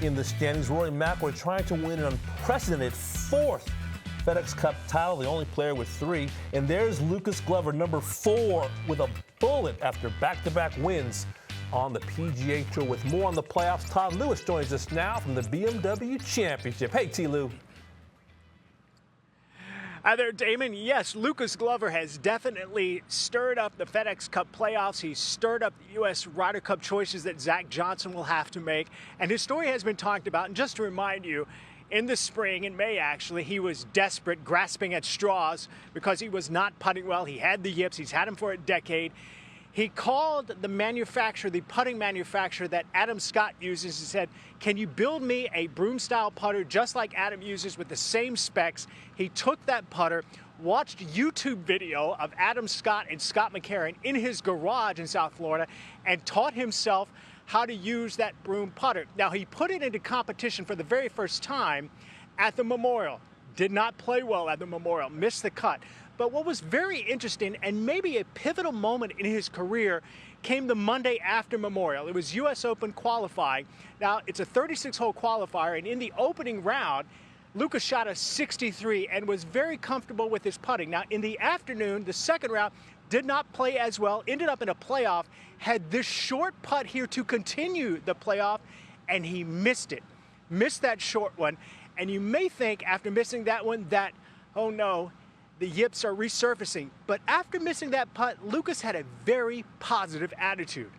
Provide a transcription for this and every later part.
In the standings, Rory McIlroy trying to win an unprecedented fourth FedEx Cup title, the only player with 3. And there's Lucas Glover, number 4, with a bullet after back-to-back wins on the PGA Tour. With more on the playoffs, Todd Lewis joins us now from the BMW Championship. Hey, T-Lou. Hi there, Damon. Yes, Lucas Glover has definitely stirred up the FedEx Cup playoffs. He's stirred up the U.S. Ryder Cup choices that Zach Johnson will have to make. And his story has been talked about. And just to remind you, in the spring, in May actually, he was desperate, grasping at straws because he was not putting well. He had the yips. He's had them for a decade. He called the manufacturer, the putting manufacturer that Adam Scott uses, and said, can you build me a broom-style putter just like Adam uses with the same specs? He took that putter, watched YouTube video of Adam Scott and Scott McCarron in his garage in South Florida, and taught himself how to use that broom putter. Now, he put it into competition for the very first time at the Memorial. Did not play well at the Memorial, missed the cut. But what was very interesting and maybe a pivotal moment in his career came the Monday after Memorial. It was U.S. Open qualifying. Now, it's a 36-hole qualifier, and in the opening round, Lucas shot a 63 and was very comfortable with his putting. Now, in the afternoon, the second round, did not play as well, ended up in a playoff, had this short putt here to continue the playoff, and he missed it. Missed that short one. And you may think after missing that one that, oh no, the yips are resurfacing. But after missing that putt, Lucas had a very positive attitude.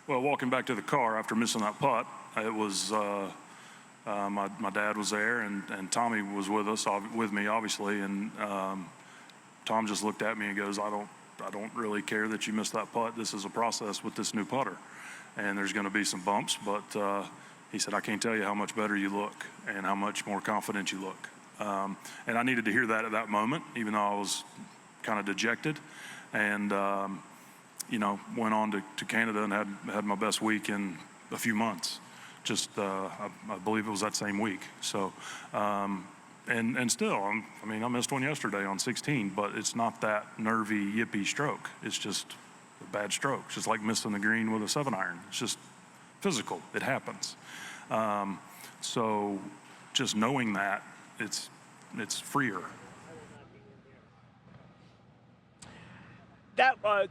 Well, walking back to the car after missing that putt, it was my dad was there, and Tommy was with me, obviously. And Tom just looked at me and goes, I don't really care that you missed that putt. This is a process with this new putter, and there's going to be some bumps. But he said, I can't tell you how much better you look and how much more confident you look. And I needed to hear that at that moment, even though I was kind of dejected. And, went on to Canada and had my best week in a few months. Just, I believe it was that same week. So, and still, I missed one yesterday on 16, but it's not that nervy, yippy stroke. It's just a bad stroke. It's just like missing the green with a 7-iron. It's just physical. It happens. So just knowing that, it's freer.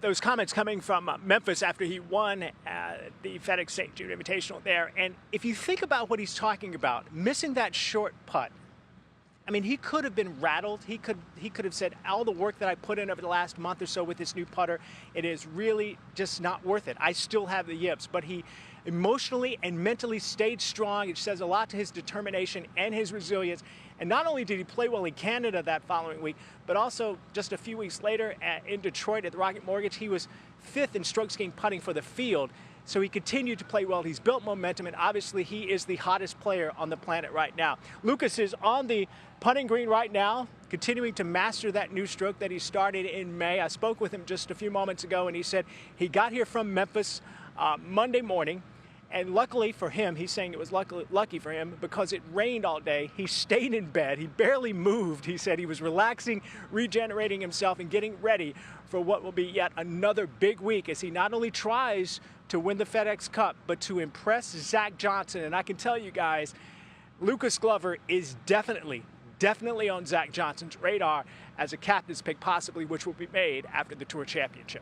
Those comments coming from Memphis after he won the FedEx St. Jude Invitational there. And if you think about what he's talking about, missing that short putt, he could have been rattled. He could have said, all the work that I put in over the last month or so with this new putter, it is really just not worth it. I still have the yips. But he emotionally and mentally stayed strong. It says a lot to his determination and his resilience. And not only did he play well in Canada that following week, but also just a few weeks later in Detroit at the Rocket Mortgage, he was 5th in strokes gained putting for the field. So he continued to play well. He's built momentum, and obviously he is the hottest player on the planet right now. Lucas is on the putting green right now, continuing to master that new stroke that he started in May. I spoke with him just a few moments ago, and he said he got here from Memphis Monday morning. And luckily for him, he's saying it was lucky for him because it rained all day. He stayed in bed. He barely moved. He said he was relaxing, regenerating himself, and getting ready for what will be yet another big week as he not only tries to win the FedEx Cup, but to impress Zach Johnson. And I can tell you guys, Lucas Glover is definitely on Zach Johnson's radar as a captain's pick, possibly, which will be made after the Tour Championship.